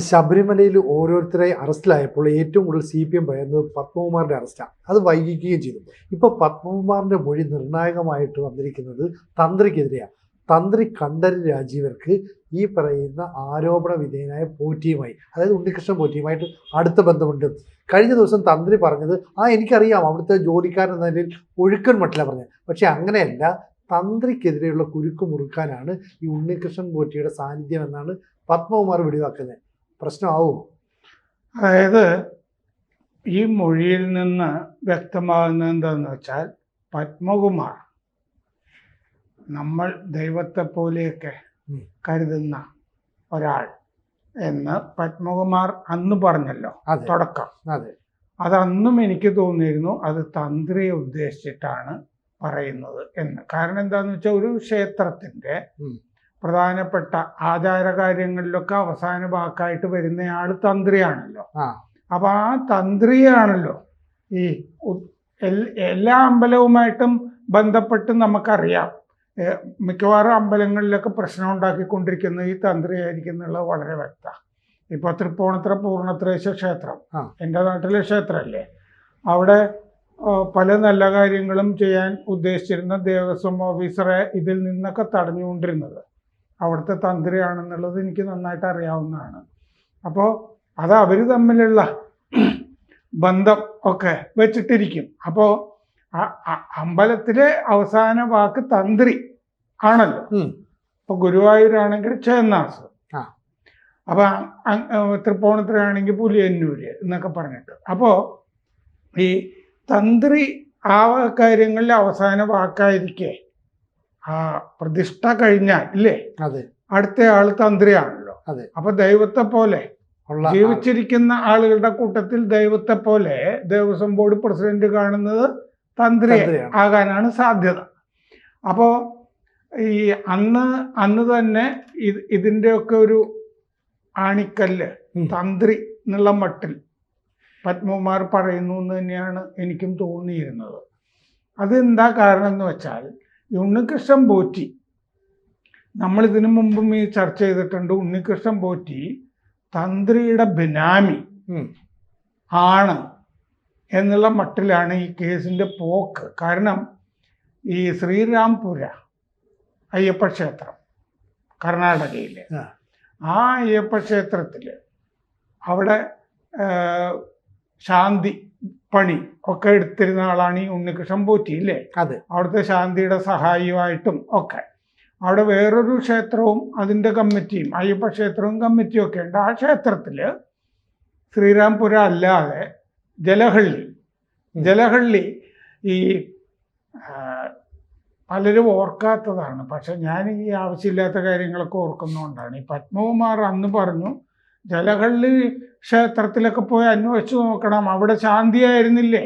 ശബരിമലയിൽ ഓരോരുത്തരായി അറസ്റ്റിലായപ്പോൾ ഏറ്റവും കൂടുതൽ CPM പറയുന്നത് പത്മകുമാറിൻ്റെ അറസ്റ്റാണ്. അത് വൈകിക്കുകയും ചെയ്തു. ഇപ്പോൾ പത്മകുമാറിൻ്റെ മൊഴി നിർണായകമായിട്ട് വന്നിരിക്കുന്നത് തന്ത്രിക്കെതിരെയാണ്. തന്ത്രി കണ്ഠരര് രാജീവർക്ക് ഈ പറയുന്ന ആരോപണ വിധേയനായ പോറ്റിയുമായി, അതായത് ഉണ്ണികൃഷ്ണൻ പോറ്റിയുമായിട്ട് അടുത്ത ബന്ധമുണ്ട്. കഴിഞ്ഞ ദിവസം തന്ത്രി പറഞ്ഞത് എനിക്കറിയാം, അവിടുത്തെ ജോലിക്കാരൻ എന്ന നിലയിൽ ഒഴുക്കൻ മട്ടിലാണ് പറഞ്ഞത്. പക്ഷെ അങ്ങനെയല്ല, തന്ത്രിക്കെതിരെയുള്ള കുരുക്ക് മുറുക്കാനാണ് ഈ ഉണ്ണികൃഷ്ണൻ പോറ്റിയുടെ സാന്നിധ്യം എന്നാണ് പത്മകുമാർ വെളിവാക്കുന്നത്. പ്രശ്നമാവുമോ? അതായത് ഈ മൊഴിയിൽ നിന്ന് വ്യക്തമാകുന്നത് എന്താണെന്ന് വെച്ചാൽ, പത്മകുമാർ നമ്മൾ ദൈവത്തെ പോലെയൊക്കെ കരുതുന്ന ഒരാൾ എന്ന് പത്മകുമാർ അന്ന് പറഞ്ഞല്ലോ, തുടക്കം. അതന്നും എനിക്ക് തോന്നിയിരുന്നു അത് തന്ത്രിയെ ഉദ്ദേശിച്ചിട്ടാണ് പറയുന്നത് എന്ന്. കാരണം എന്താണെന്ന് വെച്ചാൽ, ഒരു ക്ഷേത്രത്തിൻ്റെ പ്രധാനപ്പെട്ട ആചാരകാര്യങ്ങളിലൊക്കെ അവസാന വാക്കായിട്ട് വരുന്നയാൾ തന്ത്രിയാണല്ലോ. അപ്പൊ ആ തന്ത്രിയാണല്ലോ ഈ എല്ലാ അമ്പലവുമായിട്ടും ബന്ധപ്പെട്ട് നമുക്കറിയാം. മിക്കവാറും അമ്പലങ്ങളിലൊക്കെ പ്രശ്നം ഉണ്ടാക്കിക്കൊണ്ടിരിക്കുന്നത് ഈ തന്ത്രിയായിരിക്കും എന്നുള്ളത് വളരെ വ്യക്തമാണ്. ഇപ്പോൾ തൃപ്പൂണിത്തുറ പൂർണ്ണത്രേശ്വര ക്ഷേത്രം എൻ്റെ നാട്ടിലെ ക്ഷേത്രമല്ലേ, അവിടെ പല നല്ല കാര്യങ്ങളും ചെയ്യാൻ ഉദ്ദേശിച്ചിരുന്ന ദേവസ്വം ഓഫീസറെ ഇതിൽ നിന്നൊക്കെ തടഞ്ഞുകൊണ്ടിരുന്നത് അവിടുത്തെ തന്ത്രിയാണെന്നുള്ളത് എനിക്ക് നന്നായിട്ട് അറിയാവുന്നതാണ്. അപ്പോൾ അത് അവർ തമ്മിലുള്ള ബന്ധം ഒക്കെ വെച്ചിട്ടിരിക്കും. അപ്പോൾ അമ്പലത്തിലെ അവസാന വാക്ക് തന്ത്രി ആണല്ലോ. ഇപ്പോൾ ഗുരുവായൂരാണെങ്കിൽ ചേന്നാസ്, അപ്പം തൃപ്പൂണിത്തുറയാണെങ്കിൽ പുലിയന്നൂര് എന്നൊക്കെ പറഞ്ഞിട്ട്. അപ്പോൾ ഈ തന്ത്രി ആ കാര്യങ്ങളിൽ അവസാന വാക്കായിരിക്കെ പ്രതിഷ്ഠ കഴിഞ്ഞാൽ ഇല്ലേ, അടുത്ത ആള് തന്ത്രിയാണല്ലോ. അപ്പൊ ദൈവത്തെ പോലെ ജീവിച്ചിരിക്കുന്ന ആളുകളുടെ കൂട്ടത്തിൽ ദൈവത്തെ പോലെ ദേവസ്വം ബോർഡ് പ്രസിഡന്റ് കാണുന്നത് തന്ത്രി ആകാനാണ് സാധ്യത. അപ്പോൾ ഈ അന്ന് തന്നെ ഇതിൻ്റെയൊക്കെ ഒരു ആണിക്കല്ല് തന്ത്രി എന്നുള്ള മട്ടിൽ പത്മകുമാർ പറയുന്നു എന്ന് തന്നെയാണ് എനിക്കും തോന്നിയിരുന്നത്. അതെന്താ കാരണം എന്ന് വെച്ചാൽ, ഉണ്ണികൃഷ്ണൻ പോറ്റി, നമ്മളിതിനു മുമ്പും ഈ ചർച്ച ചെയ്തിട്ടുണ്ട്, ഉണ്ണികൃഷ്ണൻ പോറ്റി തന്ത്രിയുടെ ബിനാമി ആണ് എന്നുള്ള മട്ടിലാണ് ഈ കേസിൻ്റെ പോക്ക്. കാരണം ഈ ശ്രീരാംപുര അയ്യപ്പ ക്ഷേത്രം കർണാടകയിലെ ആ അയ്യപ്പ ക്ഷേത്രത്തിൽ അവിടെ ശാന്തി പണി ഒക്കെ എടുത്തിരുന്ന ആളാണ് ഈ ഉണ്ണികൃഷ്ണൻ പോറ്റി ഇല്ലേ. അവിടുത്തെ ശാന്തിയുടെ സഹായിയുമായിട്ടും ഒക്കെ. അവിടെ വേറൊരു ക്ഷേത്രവും അതിൻ്റെ കമ്മിറ്റിയും, അയ്യപ്പ ക്ഷേത്രവും കമ്മിറ്റിയും ഒക്കെ ഉണ്ട്. ആ ക്ഷേത്രത്തിൽ ശ്രീരാംപുര അല്ലാതെ ജലഹള്ളി ഈ പലരും ഓർക്കാത്തതാണ്. പക്ഷെ ഞാൻ ഈ ആവശ്യമില്ലാത്ത കാര്യങ്ങളൊക്കെ ഓർക്കുന്നതുകൊണ്ടാണ്. ഈ പത്മകുമാർ അന്ന് പറഞ്ഞു, ജലഹള്ളി ക്ഷേത്രത്തിലൊക്കെ പോയി അന്വേഷിച്ചു നോക്കണം, അവിടെ ശാന്തിയായിരുന്നില്ലേ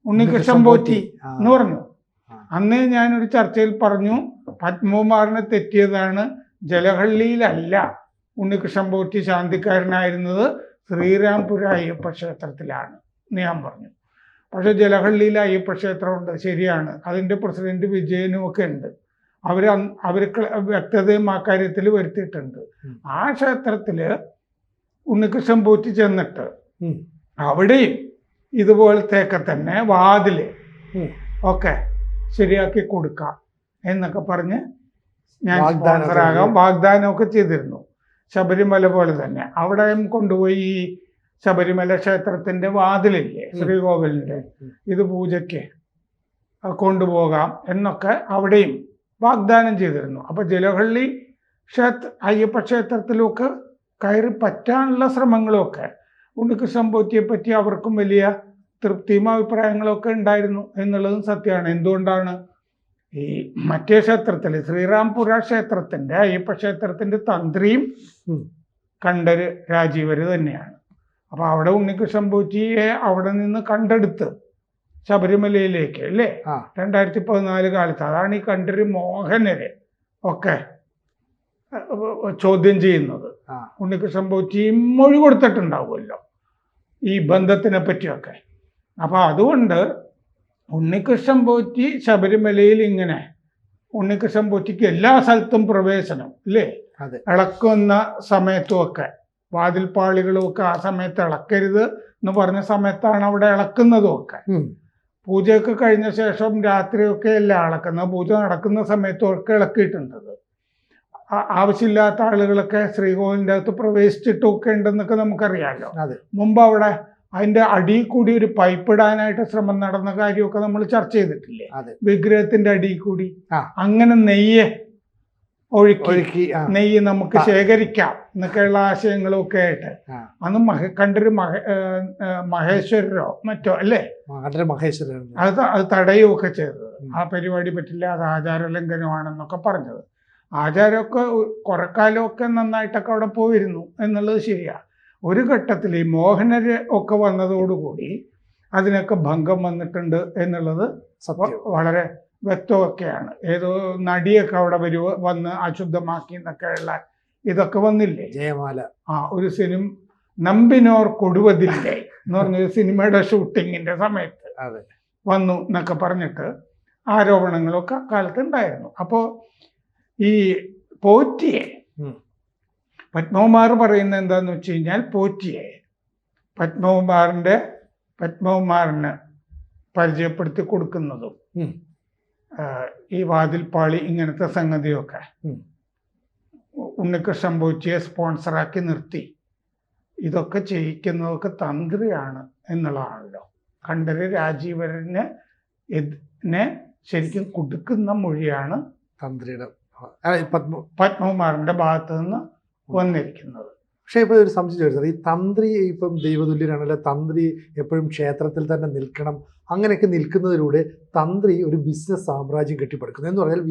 ഉണ്ണികൃഷ്ണൻ പോറ്റി എന്ന് പറഞ്ഞു. അന്നേ ഞാനൊരു ചർച്ചയിൽ പറഞ്ഞു, പത്മകുമാറിനെ തെറ്റിയതാണ്. ജലഹള്ളിയിലല്ല ഉണ്ണികൃഷ്ണൻ പോറ്റി ശാന്തിക്കാരനായിരുന്നത്, ശ്രീരാംപുര അയ്യപ്പ ക്ഷേത്രത്തിലാണ് എന്ന് ഞാൻ പറഞ്ഞു. പക്ഷെ ജലഹള്ളിയിൽ അയ്യപ്പ ക്ഷേത്രമുണ്ട്, ശരിയാണ്. അതിൻ്റെ പ്രസിഡന്റ് വിജയനും ഒക്കെ ഉണ്ട്. അവർക്ക് വ്യക്തതയും ആ കാര്യത്തിൽ വരുത്തിയിട്ടുണ്ട്. ആ ക്ഷേത്രത്തിൽ ഉണ്ണികൃഷ്ണൻ പോറ്റി ചെന്നിട്ട് അവിടെയും ഇതുപോലത്തെയൊക്കെ തന്നെ വാതില് ഒക്കെ ശരിയാക്കി കൊടുക്കാം എന്നൊക്കെ പറഞ്ഞ് ഞാൻ സ്പോൺസറാകാം വാഗ്ദാനമൊക്കെ ചെയ്തിരുന്നു. ശബരിമല പോലെ തന്നെ അവിടെയും കൊണ്ടുപോയി ഈ ശബരിമല ക്ഷേത്രത്തിന്റെ വാതിലില്ലേ, ശ്രീകോവിലിന്റെ, ഇത് പൂജയ്ക്ക് കൊണ്ടുപോകാം എന്നൊക്കെ അവിടെയും വാഗ്ദാനം ചെയ്തിരുന്നു. അപ്പൊ ജലഹള്ളി അയ്യപ്പ ക്ഷേത്രത്തിലൊക്കെ കയറി പറ്റാനുള്ള ശ്രമങ്ങളുമൊക്കെ ഉണ്ണികൃഷ്ണൻ പോറ്റിയെ പറ്റി അവർക്കും വലിയ തൃപ്തിയും അഭിപ്രായങ്ങളൊക്കെ ഉണ്ടായിരുന്നു എന്നുള്ളതും സത്യമാണ്. എന്തുകൊണ്ടാണ്? ഈ മറ്റേ ക്ഷേത്രത്തിൽ ശ്രീരാംപുര ക്ഷേത്രത്തിന്റെ അയ്യപ്പ ക്ഷേത്രത്തിന്റെ തന്ത്രിയും കണ്ഠരര് രാജീവര് തന്നെയാണ്. അപ്പൊ അവിടെ ഉണ്ണികൃഷ്ണൻ പോറ്റിയെ അവിടെ നിന്ന് കണ്ടെടുത്ത് ശബരിമലയിലേക്ക് അല്ലേ 2014 കാലത്ത്, അതാണ് ഈ കണ്ഠരര് മോഹനര് ഒക്കെ ചോദ്യം ചെയ്യുന്നത്. ഉണ്ണികൃഷ്ണൻ പോറ്റി മൊഴി കൊടുത്തിട്ടുണ്ടാവുമല്ലോ ഈ ബന്ധത്തിനെ പറ്റിയൊക്കെ. അപ്പൊ അതുകൊണ്ട് ഉണ്ണികൃഷ്ണൻ പോറ്റി ശബരിമലയിൽ ഇങ്ങനെ, ഉണ്ണികൃഷ്ണൻ പോറ്റിക്ക് എല്ലാ സ്ഥലത്തും പ്രവേശനം ഇല്ലേ, ഇളക്കുന്ന സമയത്തും ഒക്കെ വാതിൽപ്പാളികളും ഒക്കെ ആ സമയത്ത് ഇളക്കരുത് എന്ന് പറഞ്ഞ സമയത്താണ് അവിടെ ഇളക്കുന്നതും ഒക്കെ. പൂജയൊക്കെ കഴിഞ്ഞ ശേഷം രാത്രിയൊക്കെ അല്ല ഇളക്കുന്നത്, പൂജ നടക്കുന്ന സമയത്തൊക്കെ ഇളക്കിയിട്ടുണ്ടത്. ആവശ്യമില്ലാത്ത ആളുകളൊക്കെ ശ്രീകോവിലിൻ്റെ അകത്ത് പ്രവേശിച്ചിട്ടൊക്കെ ഉണ്ടെന്നൊക്കെ നമുക്കറിയാമല്ലോ. മുമ്പ് അവിടെ അതിന്റെ അടിയിൽ കൂടി ഒരു പൈപ്പ് ഇടാനായിട്ട് ശ്രമം നടന്ന കാര്യമൊക്കെ നമ്മൾ ചർച്ച ചെയ്തിട്ടില്ലേ, വിഗ്രഹത്തിന്റെ അടിയിൽ കൂടി. അങ്ങനെ നെയ്യ് ഒഴുക്കി നെയ്യ് നമുക്ക് ശേഖരിക്കാം എന്നൊക്കെയുള്ള ആശയങ്ങളൊക്കെ ആയിട്ട് അന്ന് കണ്ടൊരു മഹേശ്വരരോ മറ്റോ അല്ലേ അത് തടയുകയൊക്കെ ചെയ്തത്. ആ പരിപാടി പറ്റില്ല, അത് ആചാരലംഘനമാണെന്നൊക്കെ പറഞ്ഞത്. ആചാരമൊക്കെ കുറെ കാലമൊക്കെ നന്നായിട്ടൊക്കെ അവിടെ പോയിരുന്നു എന്നുള്ളത് ശരിയാ. ഒരു ഘട്ടത്തിൽ ഈ മോഹനര് ഒക്കെ വന്നതോടുകൂടി അതിനൊക്കെ ഭംഗം വന്നിട്ടുണ്ട് എന്നുള്ളത് വളരെ വ്യക്തമൊക്കെയാണ്. ഏതോ നടിയൊക്കെ അവിടെ വന്ന് അശുദ്ധമാക്കി എന്നൊക്കെയുള്ള ഇതൊക്കെ വന്നില്ലേ. ജയമാല ഒരു നമ്പിനോർ കൊടുവതില്ലേ എന്ന് പറഞ്ഞൊരു സിനിമയുടെ ഷൂട്ടിങ്ങിന്റെ സമയത്ത് വന്നു എന്നൊക്കെ പറഞ്ഞിട്ട് ആരോപണങ്ങളൊക്കെ കാലത്ത് ഉണ്ടായിരുന്നു. അപ്പോൾ ഈ പോറ്റിയെ പത്മകുമാർ പറയുന്നത് എന്താന്ന് വെച്ച് കഴിഞ്ഞാൽ, പോറ്റിയെ പത്മകുമാറിന് പരിചയപ്പെടുത്തി കൊടുക്കുന്നതും ഈ വാതിൽപ്പാളി ഇങ്ങനത്തെ സംഗതിയൊക്കെ ഉണ്ണികൃഷ്ണൻ പോറ്റിയെ സ്പോൺസറാക്കി നിർത്തി ഇതൊക്കെ ചെയ്യിക്കുന്നതൊക്കെ തന്ത്രിയാണ് എന്നുള്ളതാണല്ലോ. കണ്ഠര് രാജീവരനെ ശരിക്കും കൊടുക്കുന്ന മൊഴിയാണ് തന്ത്രിയുടെ പത്മകുമാറിന്റെ ഭാഗത്ത് നിന്ന് വന്നിരിക്കുന്നത്. പക്ഷേ ഇപ്പോൾ ഒരു സംശയം ചോദിച്ചത്, ഈ തന്ത്രി ഇപ്പം ദൈവതുല്യനാണല്ലോ, തന്ത്രി എപ്പോഴും ക്ഷേത്രത്തിൽ തന്നെ നിൽക്കണം, അങ്ങനെയൊക്കെ നിൽക്കുന്നതിലൂടെ തന്ത്രി ഒരു ബിസിനസ് സാമ്രാജ്യം കെട്ടിപ്പടുക്കുന്നു എന്ന് പറഞ്ഞാൽ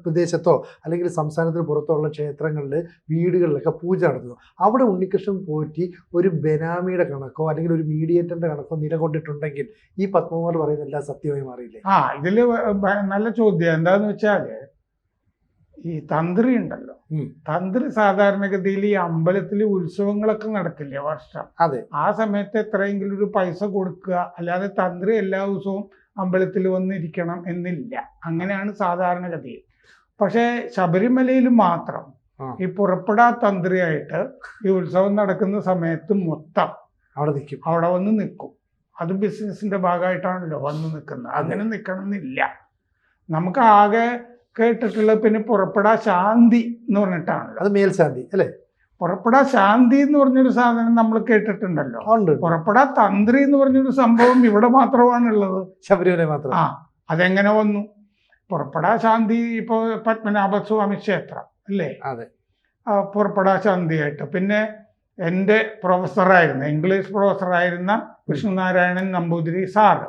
പ്രദേശത്തോ അല്ലെങ്കിൽ സംസ്ഥാനത്തിന് പുറത്തോ ഉള്ള ക്ഷേത്രങ്ങളിൽ വീടുകളിലൊക്കെ പൂജ നടത്തുന്നു. അവിടെ ഉണ്ണികൃഷ്ണൻ പോറ്റി ഒരു ബെനാമിയുടെ കണക്കോ അല്ലെങ്കിൽ ഒരു മീഡിയേറ്ററിന്റെ കണക്കോ നിലകൊണ്ടിട്ടുണ്ടെങ്കിൽ ഈ പത്മകുമാർ പറയുന്ന എല്ലാം സത്യമായി മാറിയില്ലേ? ഇതില് നല്ല ചോദ്യം. എന്താന്ന് വെച്ചാല് ഈ തന്ത്രി ഉണ്ടല്ലോ, തന്ത്രി സാധാരണഗതിയിൽ ഈ അമ്പലത്തിൽ ഉത്സവങ്ങളൊക്കെ നടക്കില്ലേ വർഷം, ആ സമയത്ത് എത്രയെങ്കിലും ഒരു പൈസ കൊടുക്കുക, അല്ലാതെ തന്ത്രി എല്ലാ ദിവസവും അമ്പലത്തിൽ വന്നിരിക്കണം എന്നില്ല. അങ്ങനെയാണ് സാധാരണഗതിയിൽ. പക്ഷേ ശബരിമലയിൽ മാത്രം ഈ പുറപ്പെടാ തന്ത്രിയായിട്ട് ഈ ഉത്സവം നടക്കുന്ന സമയത്ത് മൊത്തം അവിടെ വന്ന് നിൽക്കും. അത് ബിസിനസിന്റെ ഭാഗമായിട്ടാണല്ലോ വന്ന് നിൽക്കുന്നത്. അങ്ങനെ നിൽക്കണം എന്നില്ല. നമുക്ക് ആകെ കേട്ടിട്ടുള്ള പിന്നെ പുറപ്പെടാ ശാന്തി എന്ന് പറഞ്ഞിട്ടാണല്ലോ. അത് മേൽശാന്തി അല്ലേ? പുറപ്പെടാ ശാന്തി എന്ന് പറഞ്ഞൊരു സാധനം നമ്മൾ കേട്ടിട്ടുണ്ടല്ലോ. പുറപ്പെടാ തന്ത്രി എന്ന് പറഞ്ഞൊരു സംഭവം ഇവിടെ മാത്രമാണുള്ളത്, ശബരിമല മാത്രം. അതെങ്ങനെ വന്നു? പുറപ്പെടാ ശാന്തി ഇപ്പൊ പത്മനാഭസ്വാമി ക്ഷേത്രം അല്ലേ, പുറപ്പെടാ ശാന്തിയായിട്ട്. പിന്നെ എൻ്റെ പ്രൊഫസറായിരുന്ന, ഇംഗ്ലീഷ് പ്രൊഫസറായിരുന്ന കൃഷ്ണനാരായണൻ നമ്പൂതിരി സാറ്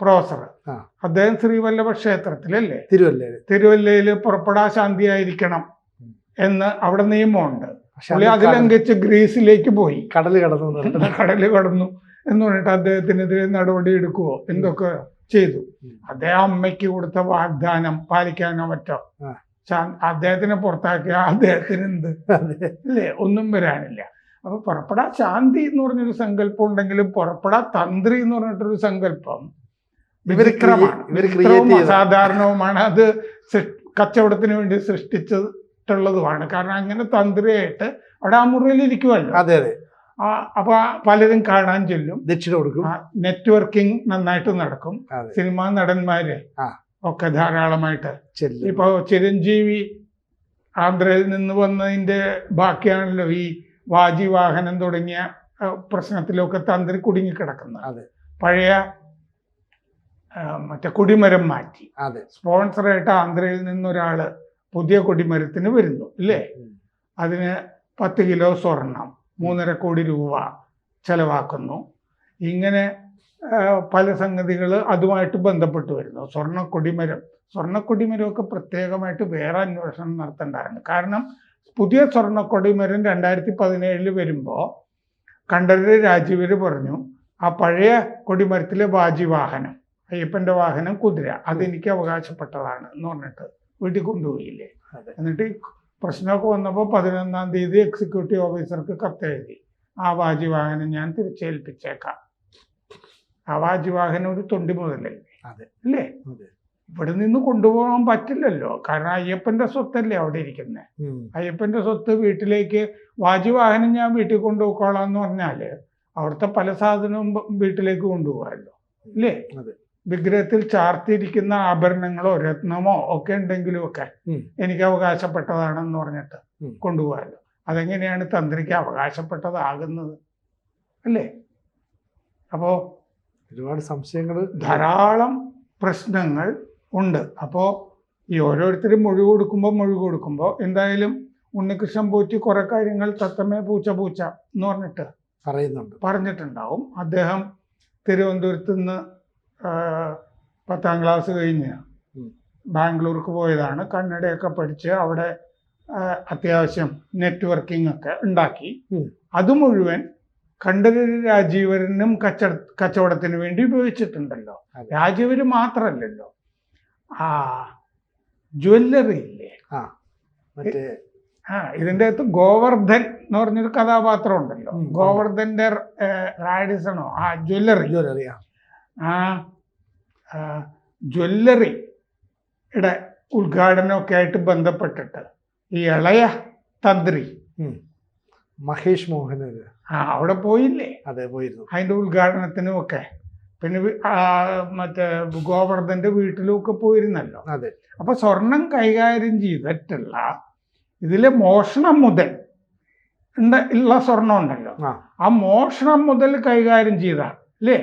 പ്രൊഫസർ, അദ്ദേഹം ശ്രീവല്ലഭ ക്ഷേത്രത്തിലല്ലേ, തിരുവല്ലയില് പുറപ്പെടാ ശാന്തി ആയിരിക്കണം എന്ന് അവിടെ നിയമമുണ്ട്. പുള്ളി അത് ലംഘിച്ച് ഗ്രീസിലേക്ക് പോയി, കടല് കടന്നു എന്ന് പറഞ്ഞിട്ട് അദ്ദേഹത്തിനെതിരെ നടപടി എടുക്കുവോ എന്തൊക്കെ ചെയ്തു. അദ്ദേഹം അമ്മയ്ക്ക് കൊടുത്ത വാഗ്ദാനം പാലിക്കാനോ മറ്റോ അദ്ദേഹത്തിനെ പുറത്താക്കിയ അദ്ദേഹത്തിന് എന്ത് അല്ലേ, ഒന്നും വരാനില്ല. അപ്പൊ പുറപ്പെടാ ശാന്തി എന്ന് പറഞ്ഞൊരു സങ്കല്പം ഉണ്ടെങ്കിലും പുറപ്പെടാ തന്ത്രി എന്ന് പറഞ്ഞിട്ടൊരു സങ്കല്പം വിചിത്രമാണ്, അസാധാരണവുമാണ്. അത് കച്ചവടത്തിന് വേണ്ടി സൃഷ്ടിച്ചിട്ടുള്ളതുമാണ്. കാരണം അങ്ങനെ തന്ത്രിയായിട്ട് അവിടെ ആ മുറിയിൽ ഇരിക്കുമല്ലോ. അപ്പൊ പലരും കാണാൻ ചെല്ലും, ദക്ഷിണ കൊടുക്കും, നെറ്റ്വർക്കിംഗ് നന്നായിട്ട് നടക്കും. സിനിമാ നടന്മാര് ഒക്കെ ധാരാളമായിട്ട്. ഇപ്പൊ ചിരഞ്ജീവി ആന്ധ്രയിൽ നിന്ന് വന്നതിന്റെ ബാക്കിയാണല്ലോ ഈ വാജിവാഹനം തുടങ്ങിയ പ്രശ്നത്തിലൊക്കെ തന്ത്രി കുടുങ്ങിക്കിടക്കുന്നത്. പഴയ മറ്റേ കൊടിമരം മാറ്റി സ്പോൺസറായിട്ട് ആന്ധ്രയിൽ നിന്നൊരാള് പുതിയ കൊടിമരത്തിന് വരുന്നു അല്ലേ, അതിന് 10 കിലോ സ്വർണം 3.5 കോടി രൂപ ചെലവാക്കുന്നു. ഇങ്ങനെ പല സംഗതികൾ അതുമായിട്ട് ബന്ധപ്പെട്ട് വരുന്നു. സ്വർണ്ണക്കൊടിമരമൊക്കെ പ്രത്യേകമായിട്ട് വേറെ അന്വേഷണം നടത്തേണ്ടതാണ്. കാരണം പുതിയ സ്വർണ്ണക്കൊടിമരം 2017 വരുമ്പോൾ കണ്ഠരര് രാജീവര് പറഞ്ഞു, ആ പഴയ കൊടിമരത്തിലെ വാജിവാഹനം, അയ്യപ്പന്റെ വാഹനം കുതിര, അതെനിക്ക് അവകാശപ്പെട്ടതാണ് എന്ന് പറഞ്ഞിട്ട് വീട്ടിൽ കൊണ്ടുപോയില്ലേ. എന്നിട്ട് ഈ പ്രശ്നമൊക്കെ വന്നപ്പോൾ 11-ാം തീയതി എക്സിക്യൂട്ടീവ് ഓഫീസർക്ക് കത്തെഴുതി, ആ വാജിവാഹനം ഞാൻ തിരിച്ചേൽപ്പിച്ചേക്കാം. ആ വാജിവാഹനം ഒരു തൊണ്ടി മുതലല്ലേ അല്ലേ, ഇവിടെ നിന്ന് കൊണ്ടുപോകാൻ പറ്റില്ലല്ലോ, കാരണം അയ്യപ്പന്റെ സ്വത്തല്ലേ അവിടെ ഇരിക്കുന്നത്. അയ്യപ്പന്റെ സ്വത്ത് വീട്ടിലേക്ക് വാജിവാഹനം ഞാൻ വീട്ടിൽ കൊണ്ടുപോയിക്കോളാം എന്ന് പറഞ്ഞാല് അവിടുത്തെ പല സാധനവും വീട്ടിലേക്ക് കൊണ്ടുപോകാമല്ലോ ഇല്ലേ. വിഗ്രഹത്തിൽ ചാർത്തിയിരിക്കുന്ന ആഭരണങ്ങളോ രത്നമോ ഒക്കെ ഉണ്ടെങ്കിലും ഒക്കെ എനിക്ക് അവകാശപ്പെട്ടതാണെന്ന് പറഞ്ഞിട്ട് കൊണ്ടുപോകാമല്ലോ. അതെങ്ങനെയാണ് തന്ത്രിക്ക് അവകാശപ്പെട്ടതാകുന്നത് അല്ലേ? അപ്പോ ഒരുപാട് സംശയങ്ങൾ, ധാരാളം പ്രശ്നങ്ങൾ ഉണ്ട്. അപ്പോൾ ഈ ഓരോരുത്തരും മൊഴി കൊടുക്കുമ്പോൾ എന്തായാലും ഉണ്ണികൃഷ്ണൻ പോറ്റി കുറെ കാര്യങ്ങൾ തത്തമ്മേ പൂച്ച എന്ന് പറഞ്ഞിട്ട് പറഞ്ഞിട്ടുണ്ടാവും. അദ്ദേഹം തിരുവനന്തപുരത്ത് നിന്ന് 10ാം ക്ലാസ് കഴിഞ്ഞ് ബാംഗ്ലൂർക്ക് പോയതാണ്. കന്നഡയൊക്കെ പഠിച്ച് അവിടെ അത്യാവശ്യം നെറ്റ്വർക്കിംഗ് ഒക്കെ ഉണ്ടാക്കി. അത് മുഴുവൻ കണ്ഠരര് രാജീവരനും കച്ചവടത്തിന് വേണ്ടി ഉപയോഗിച്ചിട്ടുണ്ടല്ലോ. രാജീവര് മാത്രമല്ലല്ലോ, ജ്വല്ലറി ഇല്ലേ, ഇതിൻ്റെ അകത്ത് ഗോവർദ്ധൻ എന്ന് പറഞ്ഞൊരു കഥാപാത്രം ഉണ്ടല്ലോ. ഗോവർദ്ധന്റെ റാഡിസണോ ജ്വല്ലറി ജ്വല്ലറിയുടെ ഉദ്ഘാടനമൊക്കെ ആയിട്ട് ബന്ധപ്പെട്ടിട്ട് ഈ ഇളയ തന്ത്രി മഹേഷ് മോഹൻ അവിടെ പോയില്ലേ? അതെ, പോയിരുന്നു. അതിന്റെ ഉദ്ഘാടനത്തിനും ഒക്കെ. പിന്നെ മറ്റേ ഗോവർദ്ധന്റെ വീട്ടിലും ഒക്കെ പോയിരുന്നല്ലോ. അതെ. അപ്പൊ സ്വർണം കൈകാര്യം ചെയ്തിട്ടുള്ള ഇതിലെ മോഷണം മുതൽ ഉള്ള സ്വർണം ഉണ്ടല്ലോ, ആ മോഷണം മുതൽ കൈകാര്യം ചെയ്ത അല്ലേ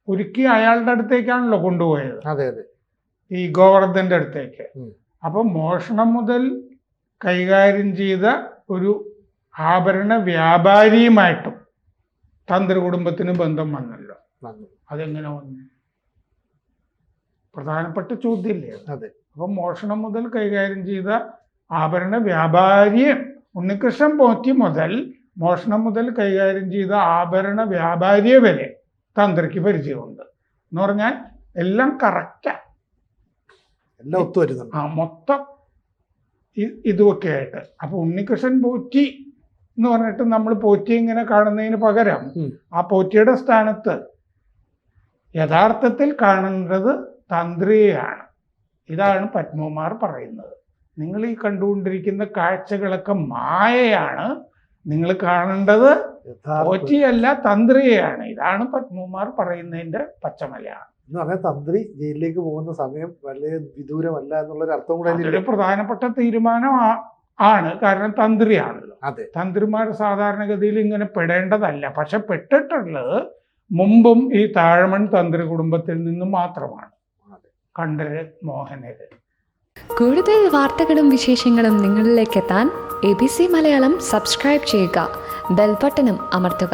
ഉരുക്കി അയാളുടെ അടുത്തേക്കാണല്ലോ കൊണ്ടുപോയത്, ഈ ഗോവർദ്ധന്റെ അടുത്തേക്ക്. അപ്പൊ മോഷണം മുതൽ കൈകാര്യം ചെയ്ത ഒരു ആഭരണ വ്യാപാരിയുമായിട്ടും തന്ത്രി കുടുംബത്തിന് ബന്ധം വന്നല്ലോ. അതെങ്ങനെ വന്നു? പ്രധാനപ്പെട്ട ചോദ്യമില്ലേ അത്? അപ്പൊ മോഷണം മുതൽ കൈകാര്യം ചെയ്ത ആഭരണ വ്യാപാരിയെ, ഉണ്ണികൃഷ്ണൻ പോറ്റി മുതൽ മോഷണം മുതൽ കൈകാര്യം ചെയ്ത ആഭരണ വ്യാപാരിയെ വരെ തന്ത്രിക്ക് പരിചയമുണ്ട് എന്ന് പറഞ്ഞാൽ എല്ലാം കറക്റ്റാ, എല്ലാം ഒത്തുവരുന്നുണ്ട്. മൊത്തം ഇതുമൊക്കെ ആയിട്ട്. അപ്പൊ ഉണ്ണികൃഷ്ണൻ പോറ്റി എന്ന് പറഞ്ഞിട്ട് നമ്മൾ പോറ്റി ഇങ്ങനെ കാണുന്നതിന് പകരം ആ പോറ്റിയുടെ സ്ഥാനത്ത് യഥാർത്ഥത്തിൽ കാണേണ്ടത് തന്ത്രിയെയാണ്. ഇതാണ് പത്മകുമാർ പറയുന്നത്. നിങ്ങൾ ഈ കണ്ടുകൊണ്ടിരിക്കുന്ന കാഴ്ചകളൊക്കെ മായയാണ്, നിങ്ങൾ കാണേണ്ടത് പോറ്റിയല്ല തന്ത്രിയെയാണ്. ഇതാണ് പത്മകുമാർ പറയുന്നതിന്റെ പച്ചമലയാണ്. എന്ന് പറഞ്ഞാൽ തന്ത്രി ജയിലിലേക്ക് പോകുന്ന സമയം വലിയ വിദൂരമല്ല എന്നുള്ളൊരു അർത്ഥം കൂടെ. അതൊരു പ്രധാനപ്പെട്ട തീരുമാനം ആണ്, കാരണം തന്ത്രിയാണല്ലോ. തന്ത്രിമാർ സാധാരണഗതിയിൽ ഇങ്ങനെ പെടേണ്ടതല്ല, പക്ഷെ പെട്ടിട്ടുള്ളത് മുമ്പും ഈ താഴമൺ തന്ത്രി കുടുംബത്തിൽ നിന്നും മാത്രമാണ്, കണ്ഠരര് മോഹനര്. കൂടുതൽ വാർത്തകളും വിശേഷങ്ങളും നിങ്ങളിലേക്ക് എത്താൻ ABC മലയാളം സബ്സ്ക്രൈബ് ചെയ്യുക, ബെൽബട്ടനും അമർത്തുക.